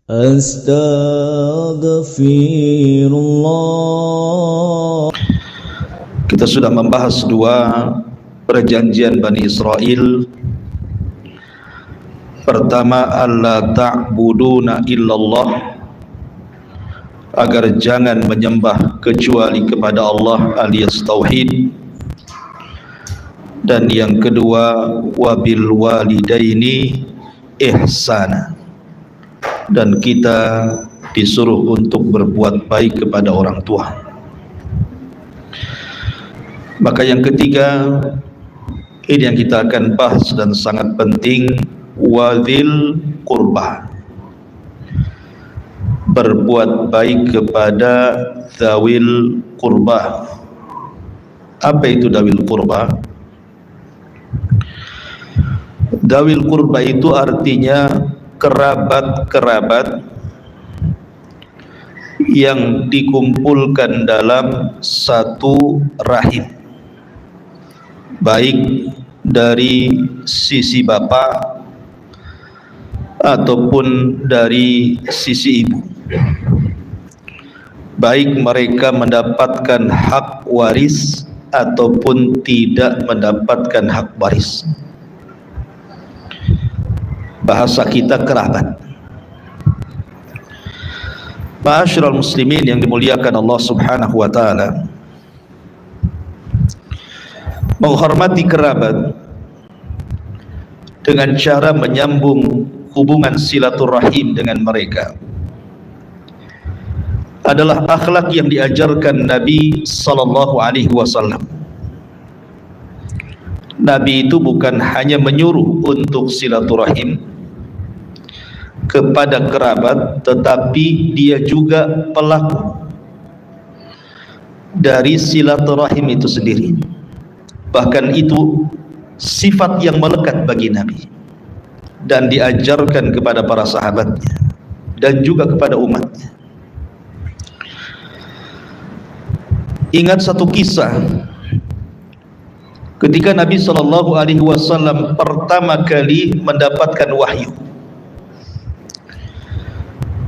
Astaghfirullah. Kita sudah membahas dua perjanjian Bani Israel. Pertama, alla ta'buduna illallah, agar jangan menyembah kecuali kepada Allah alias tauhid. Dan yang kedua, wabil walidaini ihsana, dan kita disuruh untuk berbuat baik kepada orang tua. Maka yang ketiga, ini yang kita akan bahas dan sangat penting, wadzil qurba, berbuat baik kepada dzawil qurba. Apa itu dzawil qurba? Dzawil qurba itu artinya kerabat-kerabat yang dikumpulkan dalam satu rahim, baik dari sisi bapak ataupun dari sisi ibu, baik mereka mendapatkan hak waris ataupun tidak mendapatkan hak waris. Bahasa kita kerabat. Ma'asyiral muslimin yang dimuliakan Allah Subhanahu wa taala, menghormati kerabat dengan cara menyambung hubungan silaturahim dengan mereka adalah akhlak yang diajarkan Nabi sallallahu alaihi wasallam. Nabi itu bukan hanya menyuruh untuk silaturahim kepada kerabat, tetapi dia juga pelaku dari silaturahim itu sendiri. Bahkan itu sifat yang melekat bagi Nabi dan diajarkan kepada para sahabatnya dan juga kepada umatnya. Ingat satu kisah ketika Nabi SAW pertama kali mendapatkan wahyu.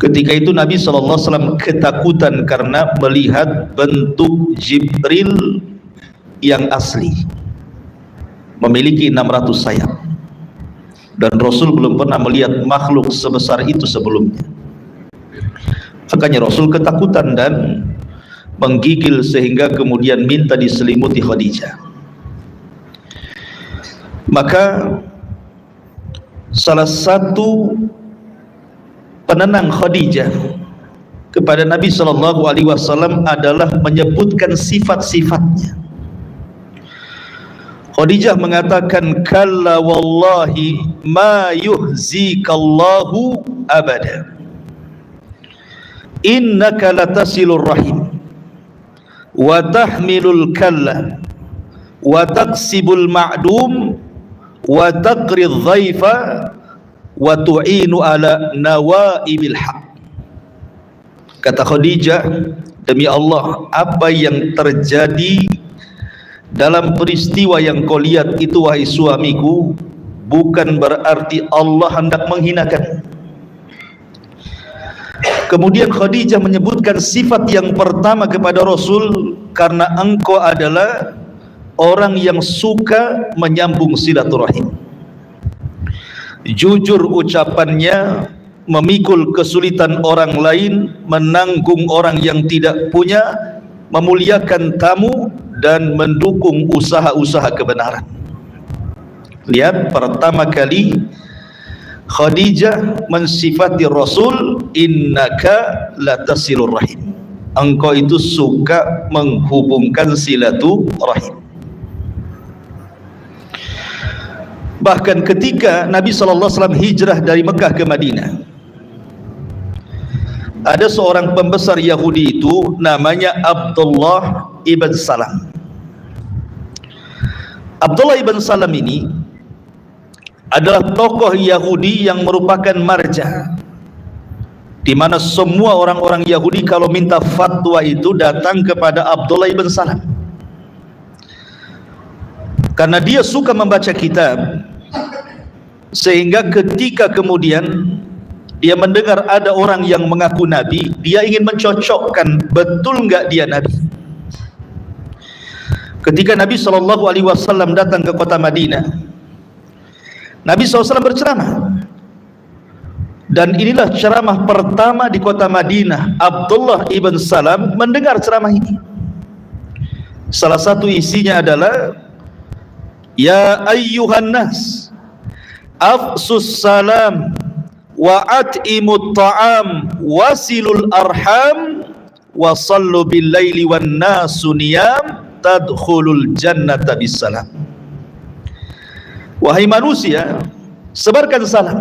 Ketika itu Nabi SAW ketakutan karena melihat bentuk Jibril yang asli, memiliki 600 sayap, dan Rasul belum pernah melihat makhluk sebesar itu sebelumnya. Makanya Rasul ketakutan dan menggigil sehingga kemudian minta diselimuti Khadijah. Maka salah satu penenang Khadijah kepada Nabi SAW adalah menyebutkan sifat-sifatnya. Khadijah mengatakan, kalla wallahi ma yuhzikallahu abada, innaka latasilur rahim wa tahmilul kalla wa taqsibul ma'dum wa taqridh dhaifa wa tu'inu ala nawaibil haq. Kata Khadijah, demi Allah, apa yang terjadi dalam peristiwa yang kau lihat itu wahai suamiku, bukan berarti Allah hendak menghinakan. Kemudian Khadijah menyebutkan sifat yang pertama kepada Rasul, karena engkau adalah orang yang suka menyambung silaturahim, jujur ucapannya, memikul kesulitan orang lain, menanggung orang yang tidak punya, memuliakan tamu, dan mendukung usaha-usaha kebenaran. Lihat, pertama kali Khadijah mensifati Rasul, innaka latasilur rahim, engkau itu suka menghubungkan silaturahim. Bahkan ketika Nabi SAW hijrah dari Mekah ke Madinah, ada seorang pembesar Yahudi itu namanya Abdullah ibn Salam. Abdullah ibn Salam ini adalah tokoh Yahudi yang merupakan marja, di mana semua orang-orang Yahudi kalau minta fatwa itu datang kepada Abdullah ibn Salam, karena dia suka membaca kitab, sehingga ketika kemudian dia mendengar ada orang yang mengaku Nabi, dia ingin mencocokkan betul enggak dia Nabi. Ketika Nabi SAW datang ke kota Madinah, Nabi SAW berceramah, dan inilah ceramah pertama di kota Madinah. Abdullah ibn Salam mendengar ceramah ini. Salah satu isinya adalah, ya ayyuhan nas, afsus salam wa at'imut ta'am wasilul arham wa sallu bil laili wan nasu niyam tadkhulul jannata bisalam. Wahai manusia, sebarkan salam,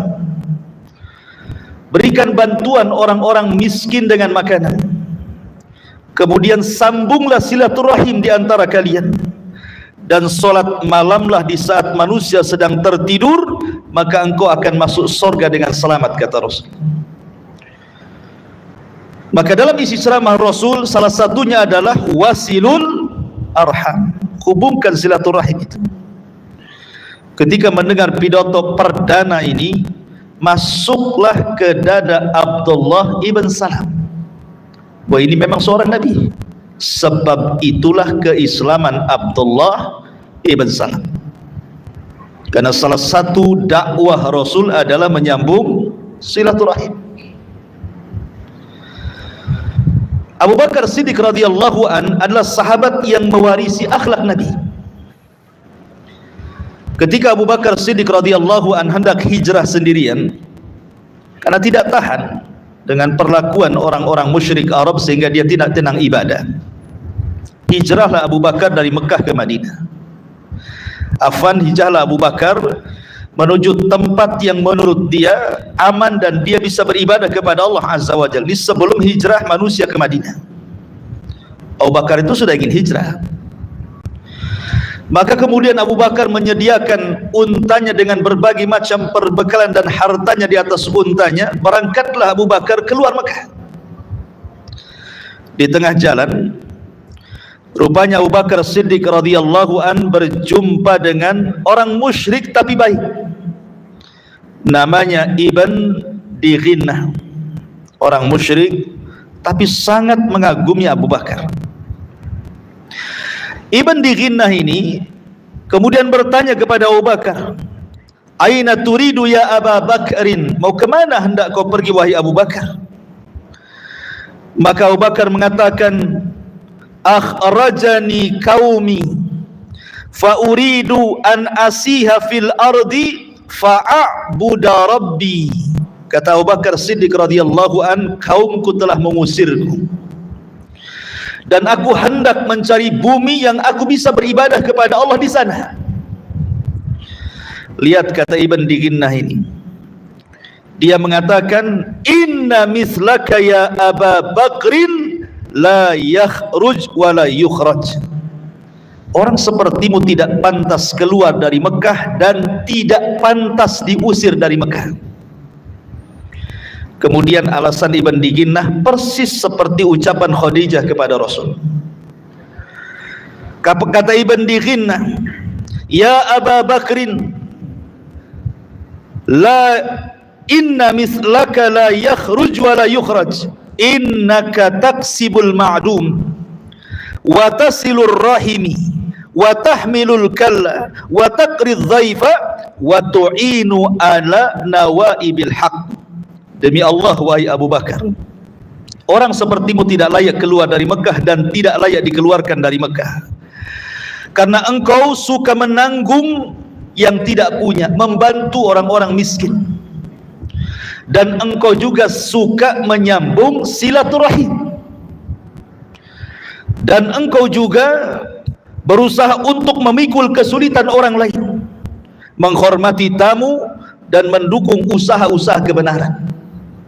berikan bantuan orang-orang miskin dengan makanan, kemudian sambunglah silaturahim di antara kalian, dan solat malamlah di saat manusia sedang tertidur, maka engkau akan masuk surga dengan selamat, kata Rasul. Maka dalam isi ceramah Rasul, salah satunya adalah wasilul arham, hubungkan silaturahim itu. Ketika mendengar pidato perdana ini, masuklah ke dada Abdullah ibn Salam bahwa ini memang seorang Nabi. Sebab itulah keislaman Abdullah ibn Salam, karena salah satu dakwah Rasul adalah menyambung silaturahim. Abu Bakar Siddiq radhiyallahu an adalah sahabat yang mewarisi akhlak Nabi. Ketika Abu Bakar Siddiq radhiyallahu an hendak hijrah sendirian karena tidak tahan dengan perlakuan orang-orang musyrik Arab sehingga dia tidak tenang ibadah, hijrahlah Abu Bakar dari Mekah ke Madinah. Hijrahlah Abu Bakar menuju tempat yang menurut dia aman dan dia bisa beribadah kepada Allah Azza wa Jalla. Sebelum hijrah manusia ke Madinah, Abu Bakar itu sudah ingin hijrah. Maka kemudian Abu Bakar menyediakan untanya dengan berbagai macam perbekalan dan hartanya di atas untanya. Berangkatlah Abu Bakar keluar Mekah. Di tengah jalan, rupanya Abu Bakar Siddiq radhiyallahu an berjumpa dengan orang musyrik tapi baik, namanya Ibn Dighinnah. Orang musyrik tapi sangat mengagumi Abu Bakar. Ibn Dighinnah ini kemudian bertanya kepada Abu Bakar, aina turidu ya Aba Bakrin, mau kemana hendak kau pergi wahai Abu Bakar? Maka Abu Bakar mengatakan, akhrajani qaumi fa uridu an asiha fil ardi fa'abuda rabbi. Kata Abu Bakar Siddiq radhiyallahu an, kaumku telah mengusirku dan aku hendak mencari bumi yang aku bisa beribadah kepada Allah di sana. Lihat kata Ibn Dighinnah ini, dia mengatakan, inna mithlaka ya Aba Bakrin la yakhruj wa la yukhraj. Orang sepertimu tidak pantas keluar dari Mekah dan tidak pantas diusir dari Mekah. Kemudian alasan Ibn Dighinnah persis seperti ucapan Khadijah kepada Rasul. Kata Ibn Dighinnah, ya Aba Bakrin, la inna mithlaka la yakhruj wa la yukhraj, innaka taksibul ma'dum wa tasilur rahimi wa tahmilul kalla wa taqrid dhaifa wa tu'inu ala nawaibil haqq. Demi Allah wahai Abu Bakar, orang sepertimu tidak layak keluar dari Mekah dan tidak layak dikeluarkan dari Mekah, karena engkau suka menanggung yang tidak punya, membantu orang-orang miskin, dan engkau juga suka menyambung silaturahim, dan engkau juga berusaha untuk memikul kesulitan orang lain, menghormati tamu dan mendukung usaha-usaha kebenaran.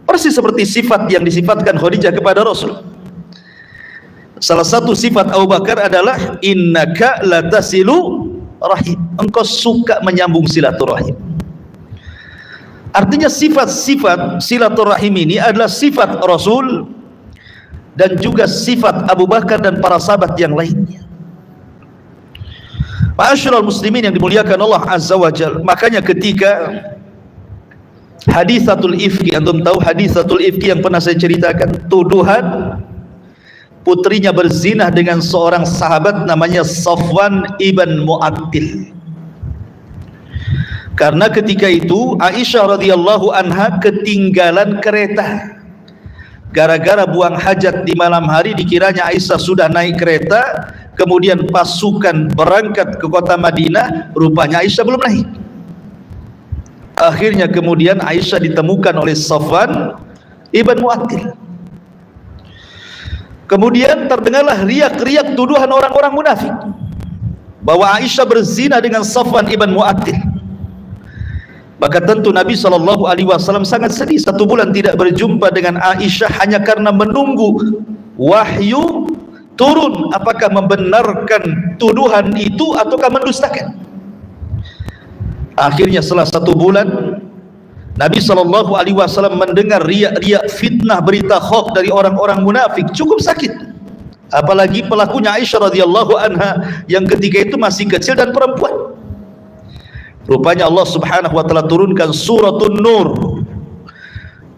Persis seperti sifat yang disifatkan Khadijah kepada Rasul. Salah satu sifat Abu Bakar adalah innaka latasilu rahim, engkau suka menyambung silaturahim. Artinya sifat-sifat silaturahim ini adalah sifat Rasul dan juga sifat Abu Bakar dan para sahabat yang lainnya. Ma'asyiral muslimin yang dimuliakan Allah Azza wa Jalla, makanya ketika Hadisatul ifki, antum tahu hadisatul ifki yang pernah saya ceritakan? Tuduhan putrinya berzinah dengan seorang sahabat namanya Safwan ibn Mu'attil. Karena ketika itu Aisyah radhiyallahu anha ketinggalan kereta. Gara-gara buang hajat di malam hari, dikiranya Aisyah sudah naik kereta, kemudian pasukan berangkat ke kota Madinah, rupanya Aisyah belum naik. Akhirnya kemudian Aisyah ditemukan oleh Safwan ibn Mu'attil. Kemudian terdengarlah riak-riak tuduhan orang-orang munafik bahwa Aisyah berzina dengan Safwan ibn Mu'attil. Maka tentu Nabi SAW sangat sedih, 1 bulan tidak berjumpa dengan Aisyah hanya karena menunggu wahyu turun, apakah membenarkan tuduhan itu ataukah mendustakan. Akhirnya setelah 1 bulan Nabi SAW mendengar riak-riak fitnah, berita hoax dari orang-orang munafik, cukup sakit. Apalagi pelakunya Aisyah radhiyallahu anha yang ketika itu masih kecil dan perempuan. Rupanya Allah subhanahu wa ta'ala turunkan suratun Nur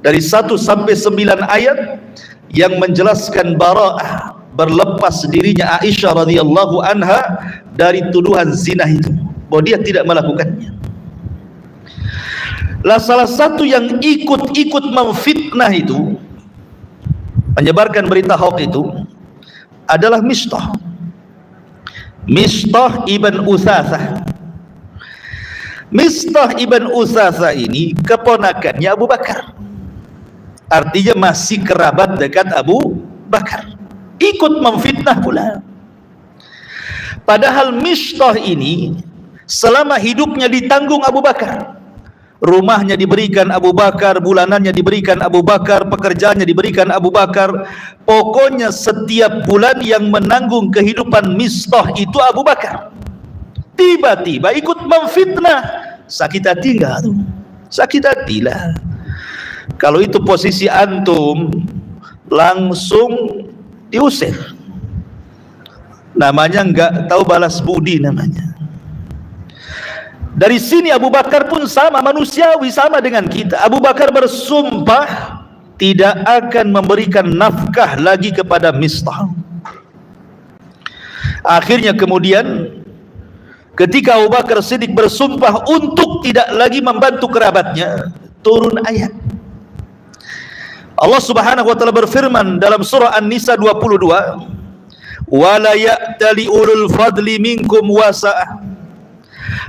dari 1 sampai 9 ayat yang menjelaskan bara'ah, berlepas dirinya Aisyah radhiyallahu anha dari tuduhan zina itu, bahwa dia tidak melakukannya. Lah salah satu yang ikut memfitnah itu, menyebarkan berita hoax itu adalah Mistah ibn Utsatsah. Mistah ibn Utsatsah ini keponakannya Abu Bakar, artinya masih kerabat dekat Abu Bakar, ikut memfitnah pula. Padahal Mistah ini selama hidupnya ditanggung Abu Bakar. Rumahnya diberikan Abu Bakar, bulanannya diberikan Abu Bakar, pekerjaannya diberikan Abu Bakar. Pokoknya setiap bulan yang menanggung kehidupan Mistah itu Abu Bakar. Tiba-tiba ikut memfitnah, sakit hati enggak tuh? Sakit hatilah. Kalau itu posisi antum, langsung diusir. Namanya enggak tahu balas budi namanya. Dari sini Abu Bakar pun sama, manusiawi, sama dengan kita. Abu Bakar bersumpah tidak akan memberikan nafkah lagi kepada Mistah. Akhirnya kemudian ketika Abu Bakar Siddiq bersumpah untuk tidak lagi membantu kerabatnya, turun ayat. Allah Subhanahu wa taala berfirman dalam surah An-Nisa 22, "Wala ya'tali ulul fadli minkum wasa'ah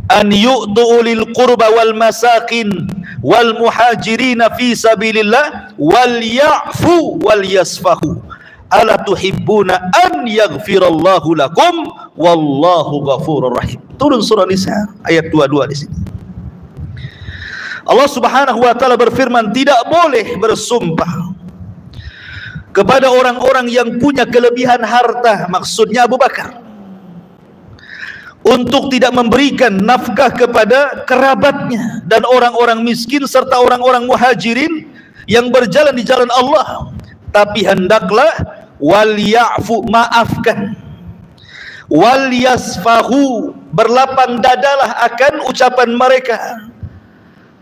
an yu'tu ulil qurba wal masakin wal muhajirina fi sabilillah wal ya'fu wal yasfahu ala tuhibbuna an yaghfirallahu lakum wallahu ghafurur rahim." Turun surah Nisa ayat 22 di sini. Allah Subhanahu wa taala berfirman, tidak boleh bersumpah kepada orang-orang yang punya kelebihan harta, maksudnya Abu Bakar, untuk tidak memberikan nafkah kepada kerabatnya dan orang-orang miskin serta orang-orang muhajirin yang berjalan di jalan Allah. Tapi hendaklah wal ya'fu, maafkan, wal yasfahu, berlapang dadalah akan ucapan mereka.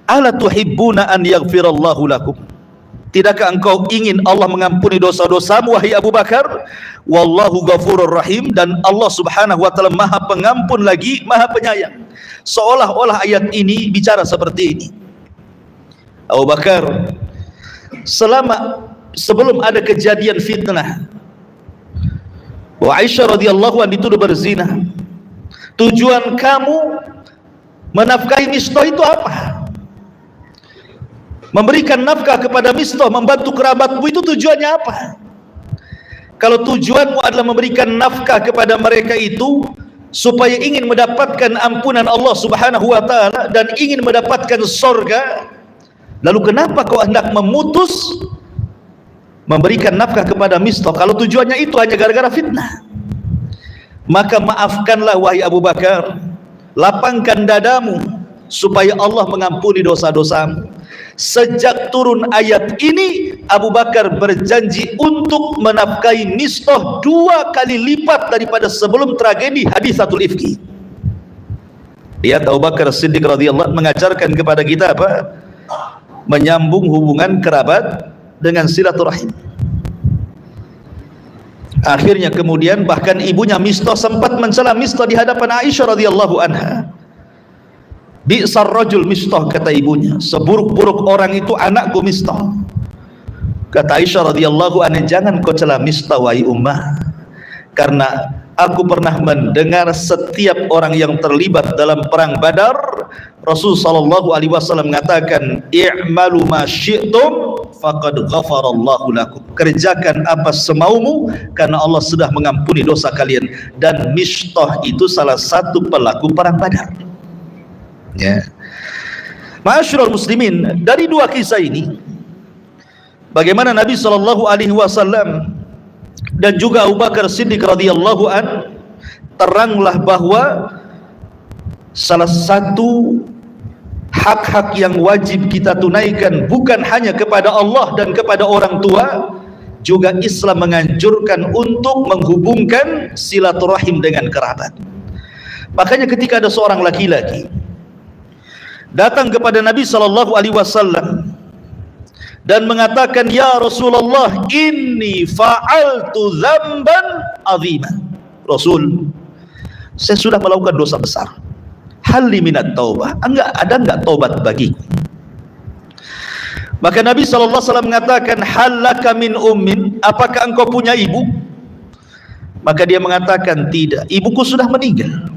Ala tuhibbuna an yaghfirallahu lakum, tidakkah engkau ingin Allah mengampuni dosa-dosamu wahai Abu Bakar? Wallahu ghafurur rahim, dan Allah Subhanahu wa taala Maha Pengampun lagi Maha Penyayang. Seolah-olah ayat ini bicara seperti ini. Abu Bakar sebelum ada kejadian fitnah bahwa Aisyah radhiyallahu anha dituduh berzina, tujuan kamu menafkahi Mistah itu apa? Memberikan nafkah kepada Mistah, membantu kerabatmu, itu tujuannya apa? Kalau tujuanmu adalah memberikan nafkah kepada mereka itu supaya ingin mendapatkan ampunan Allah Subhanahu wa taala dan ingin mendapatkan surga, lalu kenapa kau hendak memutus memberikan nafkah kepada Mistah kalau tujuannya itu hanya gara-gara fitnah? Maka maafkanlah wahai Abu Bakar, lapangkan dadamu supaya Allah mengampuni dosa-dosamu. Sejak turun ayat ini, Abu Bakar berjanji untuk menafkahi Mistah 2 kali lipat daripada sebelum tragedi hadisatul ifki. Lihat Abu Bakar Siddiq radhiyallahu anhu mengajarkan kepada kita apa? menyambung hubungan kerabat dengan silaturahim. Akhirnya kemudian bahkan ibunya Mistah sempat mencela Mistah di hadapan Aisyah radhiyallahu anha. Bi'sar rajul Mistah, kata ibunya, seburuk-buruk orang itu anakku Mistah. Kata Aisyah radhiyallahu anha, jangan kau cela Mistah wahai ummah, karena aku pernah mendengar setiap orang yang terlibat dalam perang Badar, Rasul sallallahu alaihi wasallam mengatakan, i'malu ma syi'tum faqad ghafarallahu lakum. Kerjakan apa semaumu karena Allah sudah mengampuni dosa kalian. Dan Mistah itu salah satu pelaku perang Badar. Ya. Ma'asyiral muslimin, dari dua kisah ini bagaimana Nabi sallallahu alaihi wasallam dan juga Abu Bakar Siddiq radhiyallahu an teranglah bahwa salah satu hak-hak yang wajib kita tunaikan bukan hanya kepada Allah dan kepada orang tua, juga Islam menganjurkan untuk menghubungkan silaturahim dengan kerabat. Makanya ketika ada seorang laki-laki datang kepada Nabi sallallahu alaihi wasallam dan mengatakan, ya Rasulullah, inni fa'altu dzamban azima. Rasul, saya sudah melakukan dosa besar. Halli minat taubah. Ada enggak taubat bagiku? Maka Nabi SAW mengatakan, halaka min ummin, apakah engkau punya ibu? Maka dia mengatakan, tidak, ibuku sudah meninggal.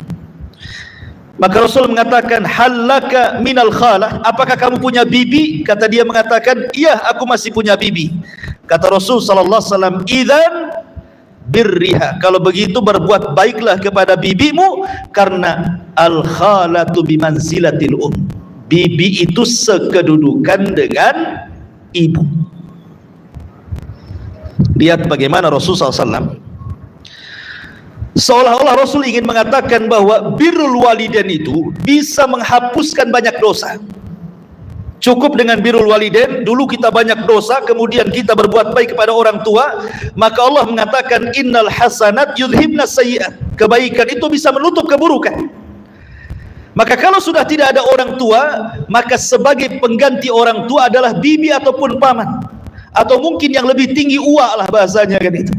Maka Rasul mengatakan, halaka minal khalah, apakah kamu punya bibi? Kata dia mengatakan, iya, aku masih punya bibi. Kata Rasul SAW, idzan birriha, kalau begitu berbuat baiklah kepada bibimu, karena al khalatu bimanzilatil bibi itu sekedudukan dengan ibu. Lihat bagaimana Rasul SAW seolah-olah Rasul ingin mengatakan bahwa birrul walidain itu bisa menghapuskan banyak dosa. Cukup dengan birrul walidain, dulu kita banyak dosa, kemudian kita berbuat baik kepada orang tua, maka Allah mengatakan innal hasanat yudhibna sayyi'at, kebaikan itu bisa menutup keburukan. Maka kalau sudah tidak ada orang tua, maka sebagai pengganti orang tua adalah bibi ataupun paman, atau mungkin yang lebih tinggi uwa lah bahasanya kan itu.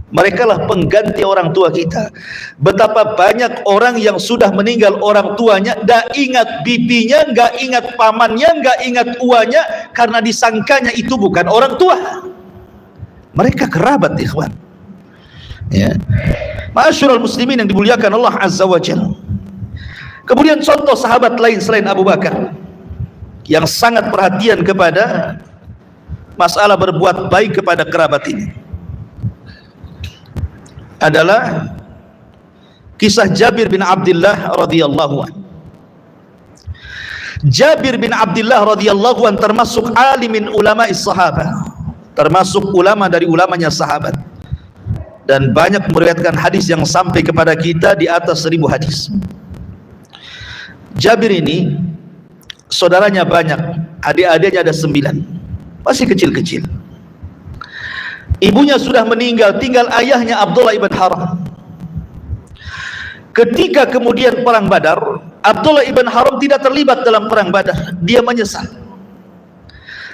Mereka lah pengganti orang tua kita. Betapa banyak orang yang sudah meninggal orang tuanya, gak ingat bibinya, gak ingat pamannya, gak ingat uanya, karena disangkanya itu bukan orang tua, mereka kerabat, ikhwan. Ya. Ma'asyiral muslimin yang dimuliakan Allah Azza wa Jalla. Kemudian contoh sahabat lain selain Abu Bakar yang sangat perhatian kepada masalah berbuat baik kepada kerabat ini adalah kisah Jabir bin Abdullah radhiyallahu anhu. Jabir bin Abdullah radhiyallahu anhu termasuk alimin ulama sahabat, termasuk ulama dari ulamanya sahabat, dan banyak meriwayatkan hadis yang sampai kepada kita di atas 1000 hadis. Jabir ini saudaranya banyak, adik-adiknya ada 9, masih kecil-kecil. Ibunya sudah meninggal, tinggal ayahnya Abdullah ibn Haram. Ketika kemudian perang Badar, Abdullah ibn Haram tidak terlibat dalam perang Badar, dia menyesal.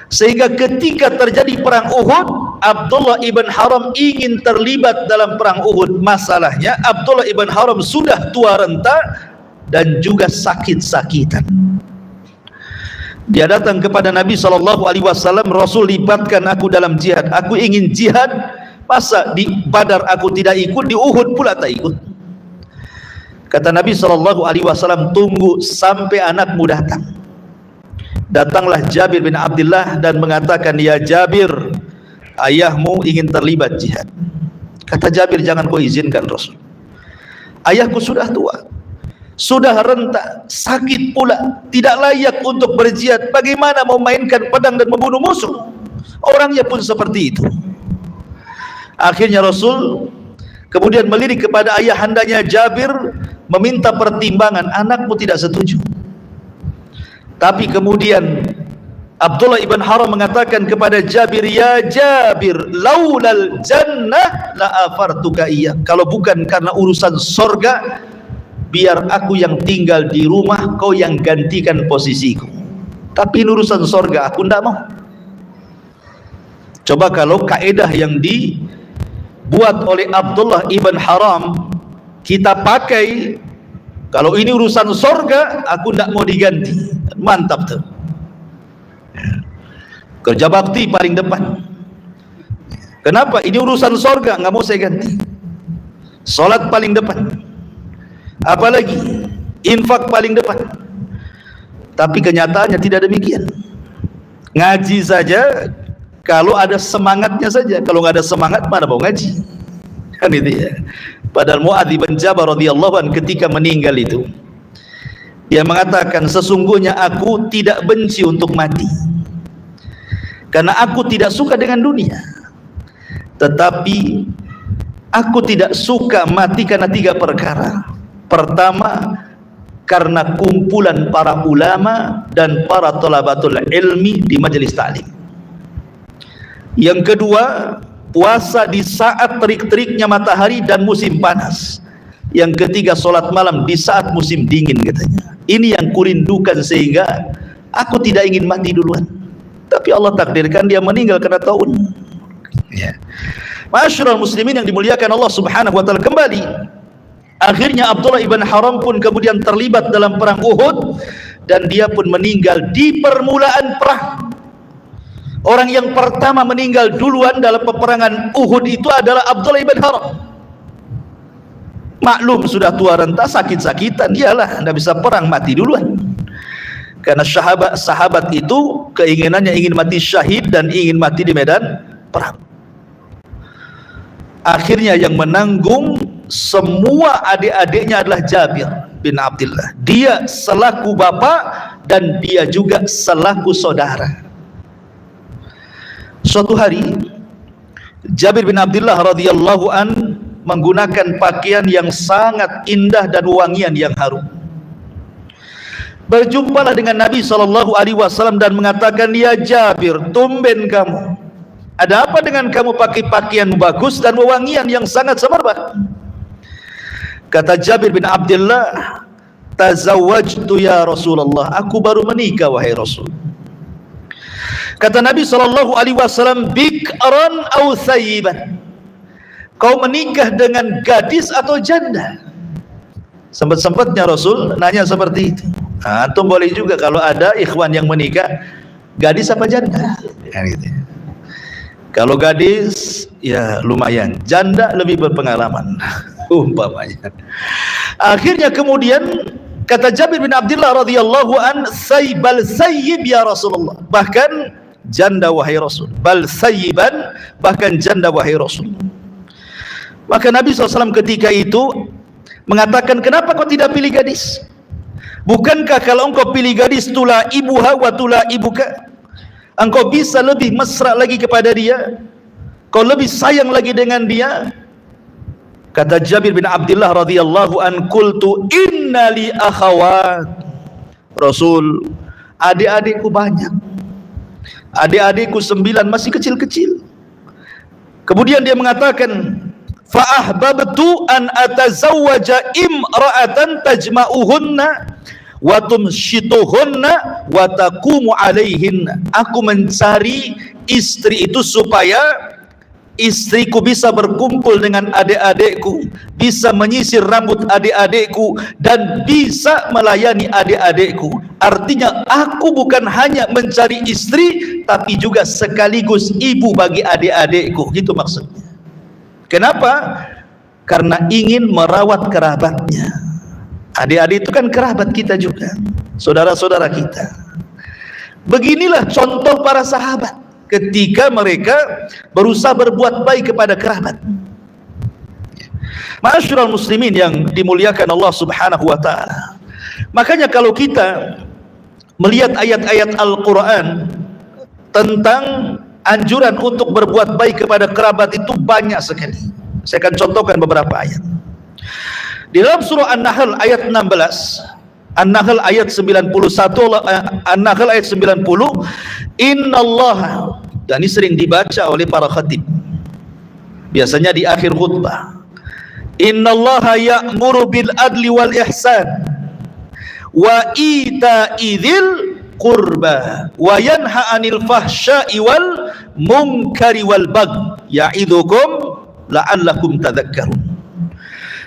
Sehingga ketika terjadi perang Uhud, Abdullah ibn Haram ingin terlibat dalam perang Uhud. Masalahnya Abdullah ibn Haram sudah tua renta dan juga sakit-sakitan. Dia datang kepada Nabi SAW, Rasul libatkan aku dalam jihad, aku ingin jihad, masa di Badar aku tidak ikut, di Uhud pula tak ikut. Kata Nabi SAW, tunggu sampai anakmu datang. Datanglah Jabir bin Abdullah dan mengatakan, ya Jabir, ayahmu ingin terlibat jihad. Kata Jabir, jangan kau izinkan Rasul, ayahku sudah tua, sudah renta, sakit pula, tidak layak untuk berjihad. Bagaimana memainkan pedang dan membunuh musuh? Orangnya pun seperti itu. Akhirnya Rasul kemudian melirik kepada ayahandanya Jabir, meminta pertimbangan. Anakmu tidak setuju. Tapi kemudian Abdullah ibn Haram mengatakan kepada Jabir, ya Jabir, laulal jannah la afartuka iya, kalau bukan karena urusan sorga, biar aku yang tinggal di rumah, kau yang gantikan posisiku. Tapi ini urusan sorga, aku tidak mau. Coba kalau kaedah yang dibuat oleh Abdullah ibn Haram kita pakai, kalau ini urusan sorga, aku tidak mau diganti. Mantap tuh. Kerja bakti paling depan. Kenapa? Ini urusan sorga, nggak mau saya ganti. Salat paling depan. Apalagi infak paling depan. Tapi kenyataannya tidak demikian. Ngaji saja, kalau ada semangatnya saja. Kalau nggak ada semangat, mana mau ngaji? Kan itu ya. Padahal Mu'adz bin Jabal radhiyallahu anhu ketika meninggal itu, dia mengatakan, sesungguhnya aku tidak benci untuk mati, karena aku tidak suka dengan dunia. Tetapi aku tidak suka mati karena 3 perkara. Pertama, karena kumpulan para ulama dan para thalabatul ilmi di majelis ta'lim. Yang kedua, puasa di saat terik-teriknya matahari dan musim panas. Yang ketiga, sholat malam di saat musim dingin katanya. Ini yang kurindukan sehingga aku tidak ingin mati duluan. Tapi Allah takdirkan dia meninggal karena taun. Ya. Ma'asyiral muslimin yang dimuliakan Allah Subhanahu wa taala, kembali akhirnya Abdullah ibn Haram pun kemudian terlibat dalam perang Uhud dan dia pun meninggal di permulaan perang. Orang yang pertama meninggal duluan dalam peperangan Uhud itu adalah Abdullah ibn Haram. Maklum sudah tua renta, sakit-sakitan, iyalah tidak bisa perang, mati duluan. Karena sahabat itu keinginannya ingin mati syahid dan ingin mati di medan perang. Akhirnya yang menanggung semua adik-adiknya adalah Jabir bin Abdullah. Dia selaku bapak dan dia juga selaku saudara. Suatu hari Jabir bin Abdullah radhiyallahu an menggunakan pakaian yang sangat indah dan wangian yang harum. Berjumpalah dengan Nabi SAW dan mengatakan, ya Jabir, tumben kamu, ada apa dengan kamu pakai pakaian bagus dan wewangian yang sangat semerbak? Kata Jabir bin Abdullah, tazawwajtu ya Rasulullah, aku baru menikah wahai Rasul. Kata Nabi SAW, bikran au thayyiban, kau menikah dengan gadis atau janda? Sempat-sempatnya Rasul nanya seperti itu. Antum boleh juga kalau ada ikhwan yang menikah, gadis apa janda? Gitu. Kalau gadis ya lumayan, janda lebih berpengalaman umpamanya. Akhirnya kemudian kata Jabir bin Abdullah radhiyallahu an, sayyibal sayyib ya Rasulullah, bahkan janda wahai Rasul, bal sayyiban, bahkan janda wahai Rasul. Maka Nabi SAW ketika itu mengatakan, kenapa kau tidak pilih gadis? Bukankah kalau engkau pilih gadis, tula ibuha wa tula ibuka, engkau bisa lebih mesra lagi kepada dia, kau lebih sayang lagi dengan dia? Kata Jabir bin Abdullah radhiyallahu an, qultu inna li akhawat, Rasul, adik-adikku banyak, adik-adikku 9 masih kecil-kecil. Kemudian dia mengatakan, fa ahbabtu an atazawwaja imra'atan tajma'uhunna wa tumshituhunna wa taqumu alaihinna, aku mencari istri itu supaya istriku bisa berkumpul dengan adik-adikku, bisa menyisir rambut adik-adikku, dan bisa melayani adik-adikku. Artinya aku bukan hanya mencari istri, tapi juga sekaligus ibu bagi adik-adikku. Gitu maksudnya. Kenapa? Karena ingin merawat kerabatnya. Adik-adik itu kan kerabat kita juga, saudara-saudara kita. Beginilah contoh para sahabat ketika mereka berusaha berbuat baik kepada kerabat. Ma'asyiral muslimin yang dimuliakan Allah Subhanahu wa taala. Makanya kalau kita melihat ayat-ayat Al-Qur'an tentang anjuran untuk berbuat baik kepada kerabat itu banyak sekali. Saya akan contohkan beberapa ayat. Di dalam surah An-Nahl ayat 16, An-Nahl ayat 91, An-Nahl ayat 90, innallaha, dan ini sering dibaca oleh para khatib biasanya di akhir khutbah, innallaha ya'muru bil adli wal ihsan wa ita'i dzil qurba wa yanha 'anil fahsya'i wal munkari wal baghi ya'idzukum la'allakum tadhakkarun.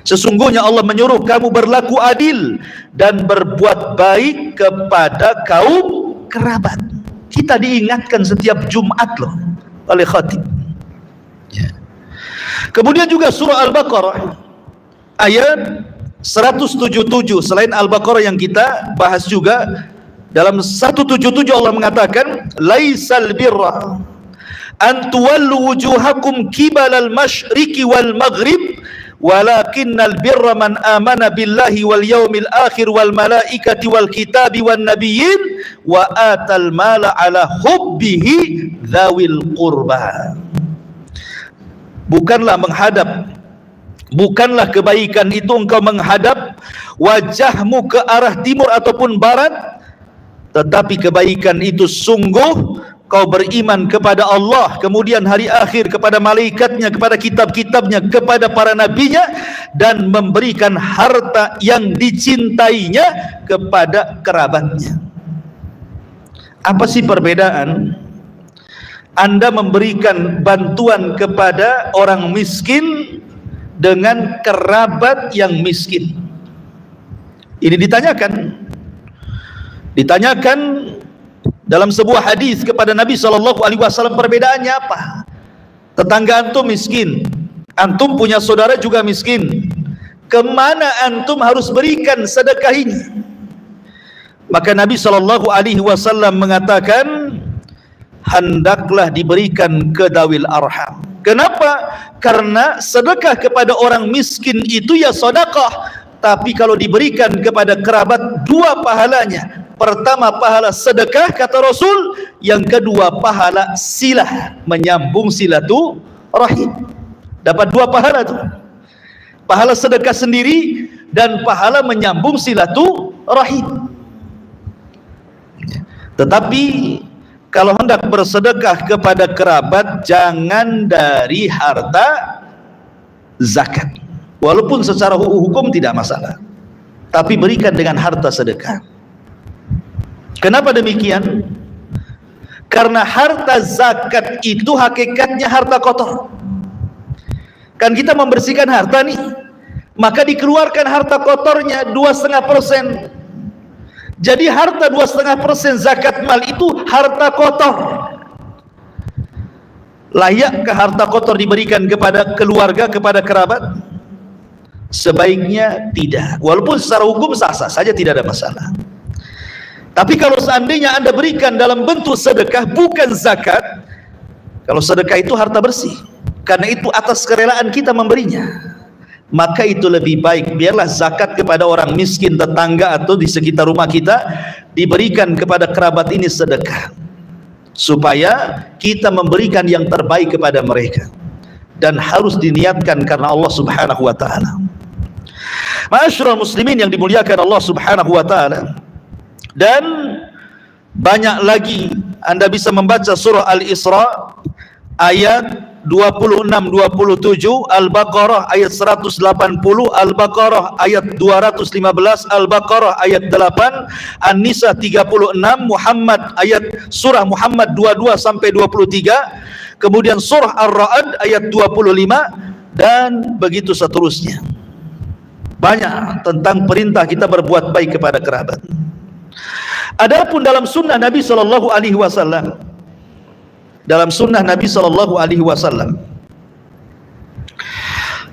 Sesungguhnya Allah menyuruh kamu berlaku adil dan berbuat baik kepada kaum kerabat. Kita diingatkan setiap Jumat loh oleh khatib. Ya. Kemudian juga surah Al-Baqarah ayat 177, selain Al-Baqarah yang kita bahas juga, dalam 177 Allah mengatakan laisal birra an tuwallu wujuhakum kibalal masyriqi wal maghrib walakinnal birra man amana billahi wal yaumil akhir wal malaikati wal kitabi wan nabiyyin wa atal mala ala hubbihi dzawil qurba. Bukanlah kebaikan itu engkau menghadap wajahmu ke arah timur ataupun barat, tetapi kebaikan itu sungguh kau beriman kepada Allah, kemudian hari akhir, kepada malaikatnya, kepada kitab-kitabnya, kepada para nabinya, dan memberikan harta yang dicintainya kepada kerabatnya. Apa sih perbedaan Anda memberikan bantuan kepada orang miskin dengan kerabat yang miskin? Ini ditanyakan dalam sebuah hadis kepada Nabi SAW, perbedaannya apa? Tetangga antum miskin, antum punya saudara juga miskin, kemana antum harus berikan sedekah ini? Maka Nabi SAW mengatakan hendaklah diberikan ke dawil arham. Kenapa? Karena sedekah kepada orang miskin itu ya sedekah, tapi kalau diberikan kepada kerabat dua pahalanya. Pertama pahala sedekah kata Rasul, yang kedua pahala silah, menyambung silaturahim. Dapat dua pahala tuh, pahala sedekah sendiri dan pahala menyambung silaturahim. Tetapi kalau hendak bersedekah kepada kerabat, jangan dari harta zakat, walaupun secara hukum tidak masalah, tapi berikan dengan harta sedekah. Kenapa demikian? Karena harta zakat itu hakikatnya harta kotor. Kan kita membersihkan harta nih, maka dikeluarkan harta kotornya 2,5%. Jadi harta 2,5% zakat mal itu harta kotor. Layakkah harta kotor diberikan kepada keluarga, kepada kerabat? Sebaiknya tidak, walaupun secara hukum sah-sah saja, tidak ada masalah. Tapi kalau seandainya Anda berikan dalam bentuk sedekah, bukan zakat, kalau sedekah itu harta bersih, karena itu atas kerelaan kita memberinya, maka itu lebih baik biarlah zakat kepada orang miskin tetangga atau di sekitar rumah kita diberikan kepada kerabat ini sedekah, supaya kita memberikan yang terbaik kepada mereka, dan harus diniatkan karena Allah Subhanahu wa taala. Ma'asyiral muslimin yang dimuliakan Allah Subhanahu wa taala, dan banyak lagi Anda bisa membaca surah Al-Isra ayat 26-27, Al-Baqarah ayat 180, Al-Baqarah ayat 215, Al-Baqarah ayat 8, An-Nisa 36, Muhammad ayat surah Muhammad 22-23, kemudian surah Ar-Ra'd ayat 25, dan begitu seterusnya. Banyak tentang perintah kita berbuat baik kepada kerabat. Adapun dalam sunnah Nabi SAW,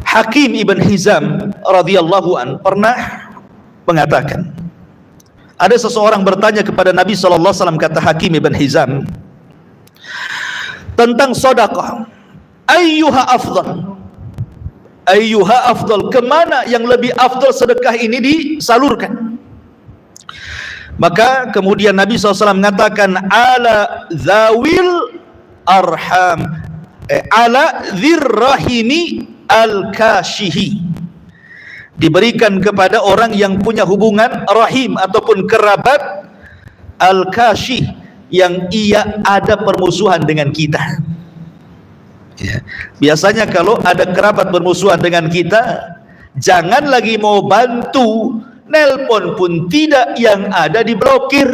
Hakim ibn Hizam radhiyallahu an pernah mengatakan, ada seseorang bertanya kepada Nabi SAW, kata Hakim ibn Hizam, tentang sedekah, ayyuha afdal, kemana yang lebih afdal sedekah ini disalurkan? Maka kemudian Nabi SAW mengatakan, ala zawil arham, ala dzirrahimi al-kashihi, diberikan kepada orang yang punya hubungan rahim ataupun kerabat, al-kashih, yang ia ada permusuhan dengan kita. Ya. Biasanya kalau ada kerabat bermusuhan dengan kita, jangan lagi mau bantu, nelpon pun tidak, yang ada diblokir.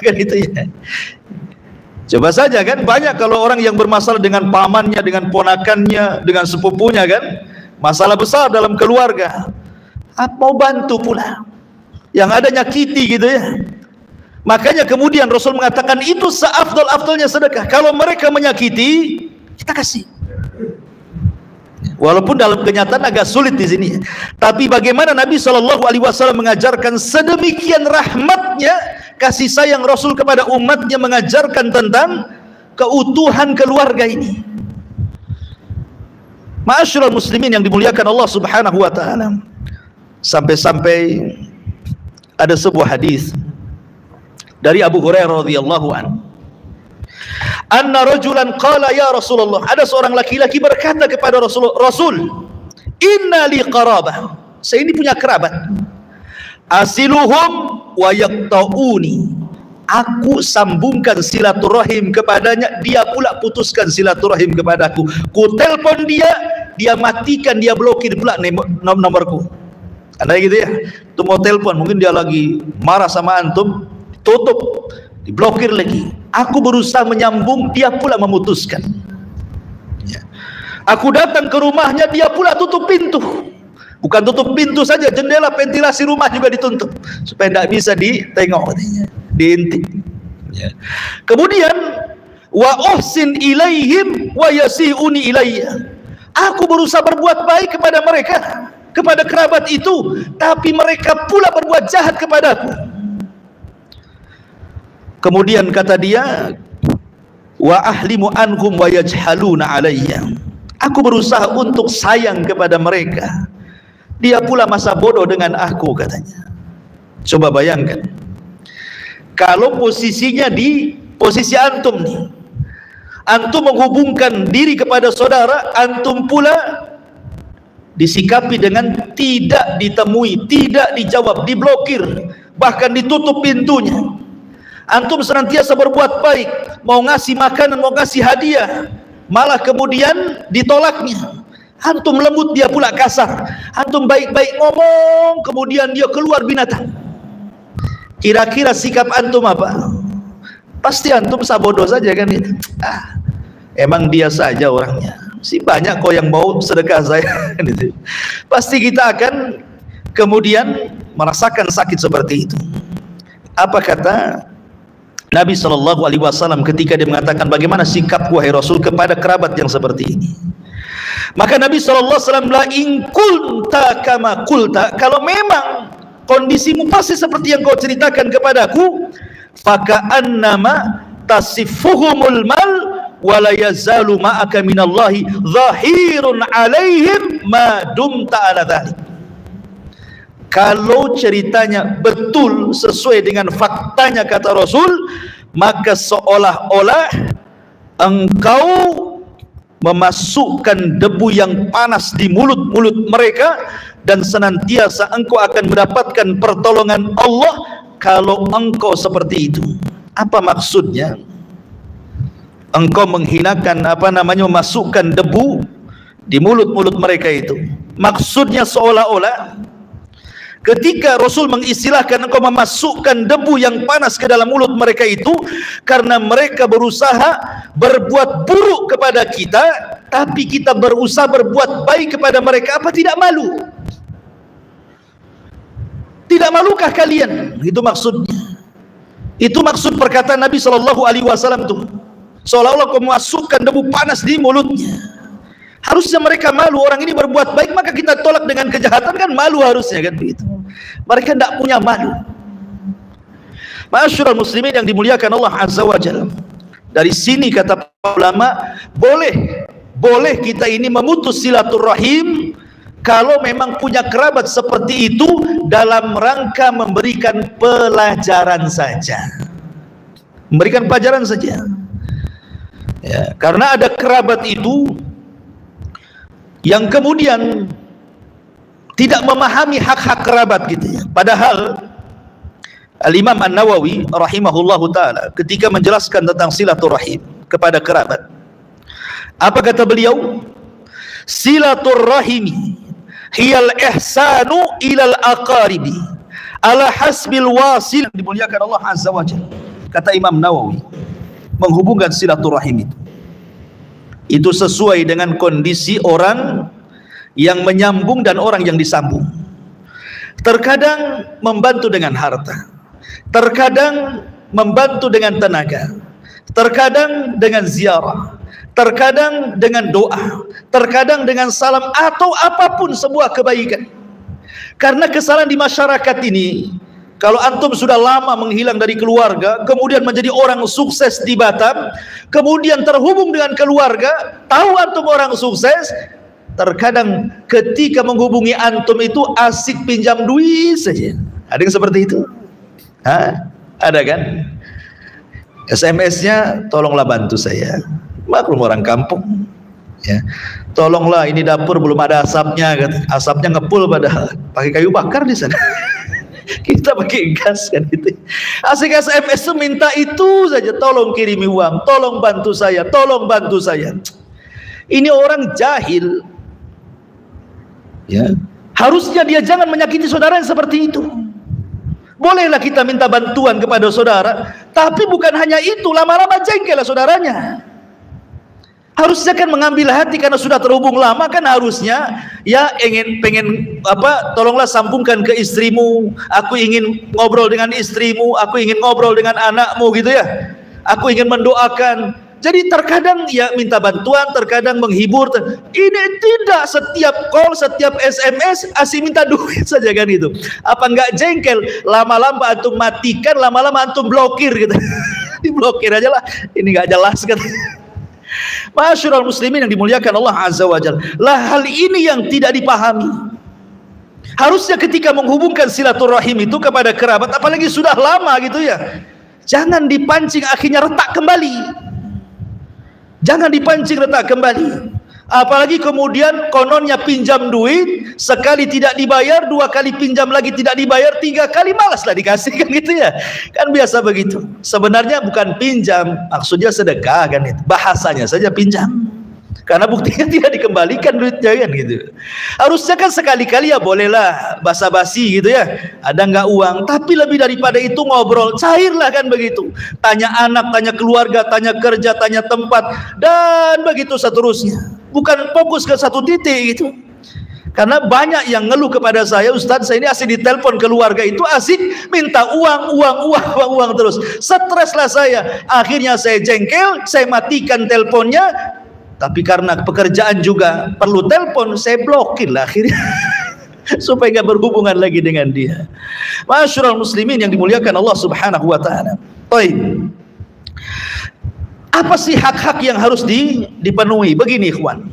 kan itu ya. Coba saja kan, banyak kalau orang yang bermasalah dengan pamannya, dengan ponakannya, dengan sepupunya kan, masalah besar dalam keluarga, mau bantu pula, yang ada nyakiti gitu ya. Makanya kemudian Rasul mengatakan itu seafdal-afdalnya sedekah. Kalau mereka menyakiti, kita kasih. Walaupun dalam kenyataan agak sulit di sini, tapi bagaimana Nabi SAW mengajarkan sedemikian rahmatnya, kasih sayang Rasul kepada umatnya, mengajarkan tentang keutuhan keluarga ini. Ma'asyiral muslimin yang dimuliakan Allah Subhanahu wa taala. Sampai-sampai ada sebuah hadis dari Abu Hurairah radhiyallahu anhu, anna rajulan qala ya Rasulullah, ada seorang laki-laki berkata kepada Rasul, inna li qarabah, saya ini punya kerabat, asiluhum wa yaqta'uni, aku sambungkan silaturahim kepadanya, dia pula putuskan silaturahim kepadaku. Ku telepon dia, dia matikan, dia blokir pula nomorku. Ada gitu ya, tu mau telepon, mungkin dia lagi marah sama antum, tutup, diblokir lagi. Aku berusaha menyambung, dia pula memutuskan ya. Aku datang ke rumahnya, dia pula tutup pintu. Bukan tutup pintu saja, jendela ventilasi rumah juga ditutup supaya tidak bisa ditengok, diintip ya. Kemudian wa uhsin ilaihim wa yasi'uni ilayya, aku berusaha berbuat baik kepada mereka, kepada kerabat itu, tapi mereka pula berbuat jahat kepadaku. Kemudian kata dia, wa ahlimu anhum wa yajhaluna alayya, aku berusaha untuk sayang kepada mereka, dia pula masa bodoh dengan aku, katanya. Coba bayangkan kalau posisinya di posisi antum nih, antum menghubungkan diri kepada saudara, antum pula disikapi dengan tidak ditemui, tidak dijawab, diblokir, bahkan ditutup pintunya. Antum senantiasa berbuat baik, mau ngasih makanan, mau ngasih hadiah, malah kemudian ditolaknya. Antum lembut, dia pula kasar. Antum baik-baik ngomong, kemudian dia keluar binatang. Kira-kira sikap antum apa? Pasti antum sabodo saja kan itu. Emang dia saja orangnya, si banyak kok yang mau sedekah saya. Pasti kita akan kemudian merasakan sakit seperti itu. Apa kata Nabi SAW ketika dia mengatakan bagaimana sikap wahai Rasul kepada kerabat yang seperti ini? Maka Nabi SAW la in kulta kama kulta, kalau memang kondisimu pasti seperti yang kau ceritakan kepadaku, faka'annama tasifuhumul mal wala yazalu ma'aka minallahi zahirun alaihim ma dumta ala dhalik. Kalau ceritanya betul sesuai dengan faktanya, kata Rasul, maka seolah-olah engkau memasukkan debu yang panas di mulut-mulut mereka, dan senantiasa engkau akan mendapatkan pertolongan Allah kalau engkau seperti itu. Apa maksudnya? Engkau menghinakan, memasukkan debu di mulut-mulut mereka itu. Maksudnya seolah-olah ketika Rasul mengistilahkan engkau memasukkan debu yang panas ke dalam mulut mereka itu, karena mereka berusaha berbuat buruk kepada kita, tapi kita berusaha berbuat baik kepada mereka. Apa tidak malu? Tidak malukah kalian? Itu maksudnya. Itu maksud perkataan Nabi SAW itu. Seolah-olah kau memasukkan debu panas di mulutnya. Harusnya mereka malu, orang ini berbuat baik maka kita tolak dengan kejahatan, kan malu harusnya kan begitu. Mereka tidak punya malu. Ma'asyiral muslimin yang dimuliakan Allah Azza wa Jalla, dari sini kata ulama, boleh kita ini memutus silaturahim kalau memang punya kerabat seperti itu, dalam rangka memberikan pelajaran saja, memberikan pelajaran saja ya. Karena ada kerabat itu yang kemudian tidak memahami hak-hak kerabat gitu ya. Padahal Al-Imam An-Nawawi rahimahullahu ta'ala ketika menjelaskan tentang silaturahim kepada kerabat, apa kata beliau? Silaturahimi hiyal ihsanu ilal aqaribi ala hasbil wasil. Dimuliakan Allah Azza wa Jalla. kata Imam Nawawi, menghubungkan silaturahim itu sesuai dengan kondisi orang yang menyambung dan orang yang disambung. Terkadang membantu dengan harta, terkadang membantu dengan tenaga, terkadang dengan ziarah, terkadang dengan doa, terkadang dengan salam, atau apapun sebuah kebaikan. Karena kesalahan di masyarakat ini, kalau antum sudah lama menghilang dari keluarga, kemudian menjadi orang sukses di Batam, kemudian terhubung dengan keluarga, tahu antum orang sukses, terkadang ketika menghubungi antum itu asik pinjam duit saja. Ada yang seperti itu? Hah? Ada kan? SMS-nya, tolonglah bantu saya. Maklum orang kampung, ya. Tolonglah, ini dapur belum ada asapnya, asapnya ngepul padahal pakai kayu bakar di sana. Kita pakai gas kan gitu. Asik SMS minta itu saja, tolong kirimi uang, tolong bantu saya, tolong bantu saya. Ini orang jahil. Ya, harusnya dia jangan menyakiti saudara yang seperti itu. Bolehlah kita minta bantuan kepada saudara, tapi bukan hanya itu, lama-lama jengkel saudaranya. Harusnya kan mengambil hati karena sudah terhubung lama, kan harusnya ya pengen apa, tolonglah sambungkan ke istrimu, aku ingin ngobrol dengan istrimu, aku ingin ngobrol dengan anakmu gitu ya, aku ingin mendoakan. Jadi terkadang ya minta bantuan, terkadang menghibur. Ini tidak setiap call, setiap SMS asih minta duit saja kan itu. Apa enggak jengkel? Lama-lama antum matikan, lama-lama antum blokir gitu. Diblokir aja lah, ini enggak jelas kan. Masyarul muslimin yang dimuliakan Allah Azza wa Jalla, lah hal ini yang tidak dipahami. Harusnya ketika menghubungkan silaturahim itu kepada kerabat, apalagi sudah lama gitu ya, jangan dipancing akhirnya retak kembali. Jangan dipancing retak kembali. Apalagi kemudian kononnya pinjam duit, sekali tidak dibayar, dua kali pinjam lagi tidak dibayar, tiga kali malaslah dikasih kan gitu ya. Kan biasa begitu. Sebenarnya bukan pinjam, maksudnya sedekah kan itu. Bahasanya saja pinjam. Karena buktinya tidak dikembalikan duitnya kan gitu. Harusnya kan sekali-kali ya bolehlah basa-basi gitu ya. Ada nggak uang? Tapi lebih daripada itu ngobrol, cairlah kan begitu. Tanya anak, tanya keluarga, tanya kerja, tanya tempat, dan begitu seterusnya. Bukan fokus ke satu titik gitu. Karena banyak yang ngeluh kepada saya, Ustaz, saya ini asik ditelepon keluarga itu asik minta uang terus. Streslah saya. Akhirnya saya jengkel, saya matikan teleponnya. Tapi karena pekerjaan juga perlu telepon, saya blokir lah akhirnya. Supaya nggak berhubungan lagi dengan dia. Masyarul muslimin yang dimuliakan Allah Subhanahu wa taala. Baik. Apa sih hak-hak yang harus dipenuhi? Begini ikhwan,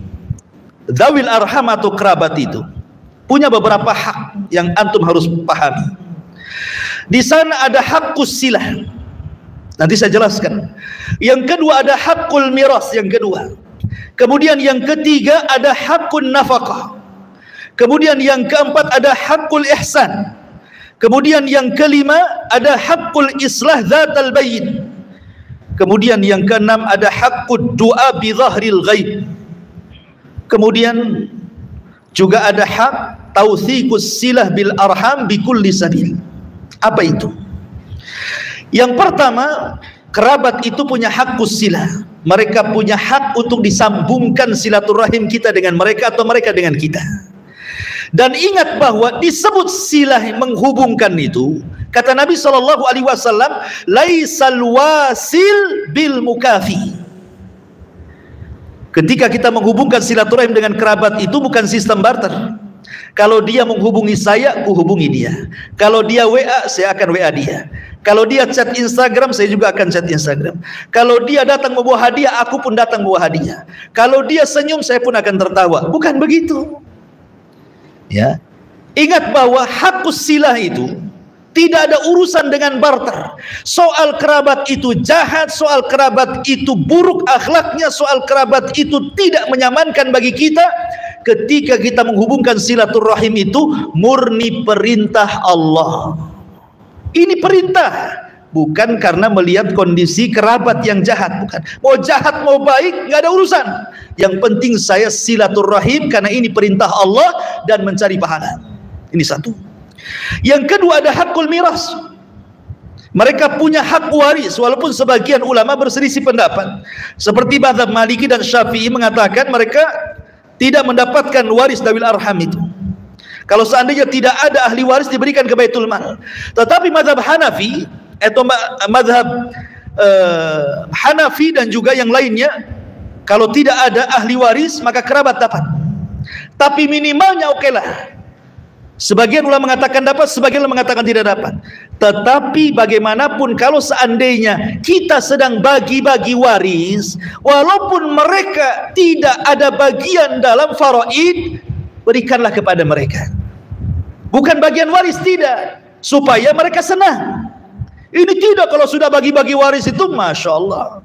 dzawil arham atau kerabat itu punya beberapa hak yang antum harus pahami. Di sana ada hakkus silah, nanti saya jelaskan. Yang kedua ada hakul miras, yang kedua. Kemudian yang ketiga ada hakun nafkah. Kemudian yang keempat ada hakul ihsan. Kemudian yang kelima ada hakul islah dzatal bayn. Kemudian yang keenam ada haqqud du'a bi dhahril ghaib. Kemudian juga ada hak tawthiqus silah bil arham bi kulli sabil. Apa itu? Yang pertama, kerabat itu punya hakkus silah. Mereka punya hak untuk disambungkan silaturahim kita dengan mereka atau mereka dengan kita. Dan ingat bahwa disebut silah menghubungkan itu, kata Nabi SAW, laisal wasil bil mukafi. Ketika kita menghubungkan silaturahim dengan kerabat itu bukan sistem barter. Kalau dia menghubungi saya, aku hubungi dia. Kalau dia WA, saya akan WA dia. Kalau dia chat Instagram, saya juga akan chat Instagram. Kalau dia datang membawa hadiah, aku pun datang membawa hadiah. Kalau dia senyum, saya pun akan tertawa. Bukan begitu. Ya, ingat bahwa hakkus silah itu tidak ada urusan dengan barter. Soal kerabat itu jahat, soal kerabat itu buruk akhlaknya, soal kerabat itu tidak menyamankan bagi kita. Ketika kita menghubungkan silaturahim itu murni perintah Allah. Ini perintah, bukan karena melihat kondisi kerabat yang jahat, bukan. Mau jahat mau baik nggak ada urusan. Yang penting saya silaturahim karena ini perintah Allah dan mencari pahala. Ini satu. Yang kedua ada hakul miras. Mereka punya hak waris, walaupun sebagian ulama berselisih pendapat. Seperti mazhab Maliki dan Syafi'i mengatakan mereka tidak mendapatkan waris dawil arham itu. Kalau seandainya tidak ada ahli waris diberikan ke Baitul Mal. Tetapi mazhab Hanafi atau mazhab Hanafi dan juga yang lainnya, kalau tidak ada ahli waris maka kerabat dapat. Tapi minimalnya okelah. Sebagian ulama mengatakan dapat, sebagian ulama mengatakan tidak dapat. Tetapi bagaimanapun kalau seandainya kita sedang bagi-bagi waris, walaupun mereka tidak ada bagian dalam faraid, berikanlah kepada mereka. Bukan bagian waris, tidak, supaya mereka senang. Ini tidak, kalau sudah bagi-bagi waris itu Masya Allah,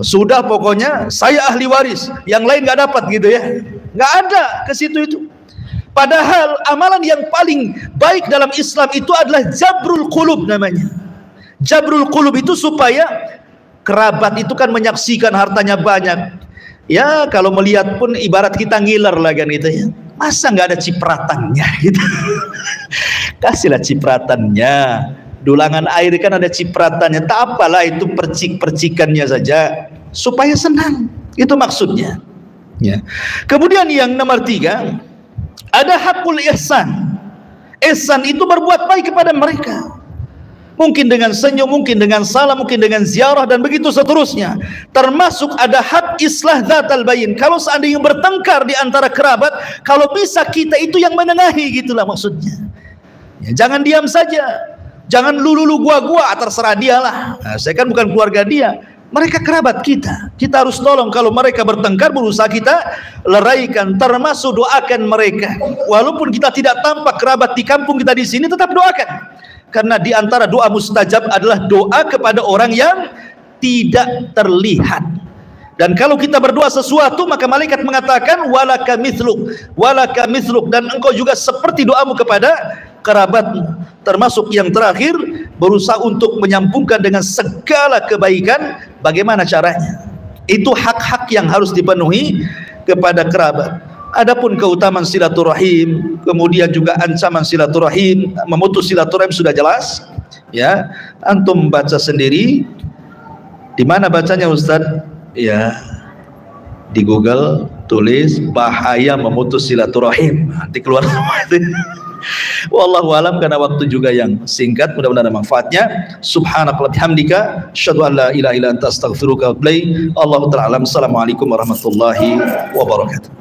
sudah pokoknya saya ahli waris, yang lain nggak dapat gitu ya. Nggak ada ke situ itu. Padahal amalan yang paling baik dalam Islam itu adalah jabrul qulub namanya. Jabrul qulub itu supaya kerabat itu kan menyaksikan hartanya banyak. Ya kalau melihat pun ibarat kita ngiler lah kan gitu ya. Masa nggak ada cipratannya gitu. Kasihlah cipratannya. Dulangan air kan ada cipratannya. Tak apalah itu percik-percikannya saja supaya senang. Itu maksudnya. Ya. Kemudian yang nomor 3, ada hakul ihsan. Ihsan itu berbuat baik kepada mereka. Mungkin dengan senyum, mungkin dengan salam, mungkin dengan ziarah dan begitu seterusnya. Termasuk ada hak islah dzatal bain. Kalau seandainya bertengkar di antara kerabat, kalau bisa kita itu yang menengahi, gitulah maksudnya. Ya, jangan diam saja. Jangan lu gua terserah dialah. Nah, saya kan bukan keluarga dia. Mereka kerabat kita. Kita harus tolong. Kalau mereka bertengkar, berusaha kita leraikan, termasuk doakan mereka. Walaupun kita tidak tampak kerabat di kampung kita di sini, tetap doakan. Karena di antara doa mustajab adalah doa kepada orang yang tidak terlihat. Dan kalau kita berdoa sesuatu, maka malaikat mengatakan walaka mithluk, dan engkau juga seperti doamu kepada kerabatmu. Termasuk yang terakhir, berusaha untuk menyambungkan dengan segala kebaikan. Bagaimana caranya? Itu hak-hak yang harus dipenuhi kepada kerabat. Adapun keutamaan silaturahim, kemudian juga ancaman silaturahim, memutus silaturahim sudah jelas. Ya, antum baca sendiri. Di mana bacanya Ustaz? Ya, di Google tulis bahaya memutus silaturahim, nanti keluar semua itu. Wallahu alam, karena waktu juga yang singkat, mudah-mudahan ada manfaatnya. Subhanakallahumma bihamdika asyhadu an la ilaha illa anta astaghfiruka wa atubu ilaik. Allahu ta'ala alam. Assalamualaikum warahmatullahi wabarakatuh.